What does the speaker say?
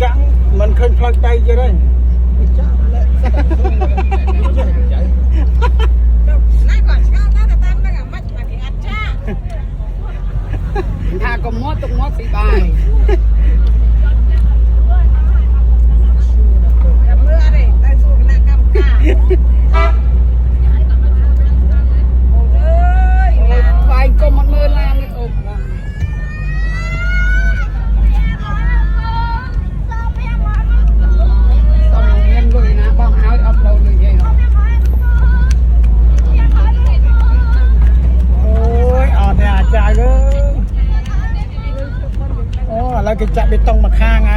จังมันเคยพลอยไตจะได้ถ้าก็มดตรงมดสีบายไฟก็มันมือแรงเลยโอ้ต้องเงินเลยนะบ้องเอาเอาเราเลยยัยโอ้ยอ่อนเนี่ยจ่ายเลยโอ้แล้วก็จะไปต้องมาฆ่าไง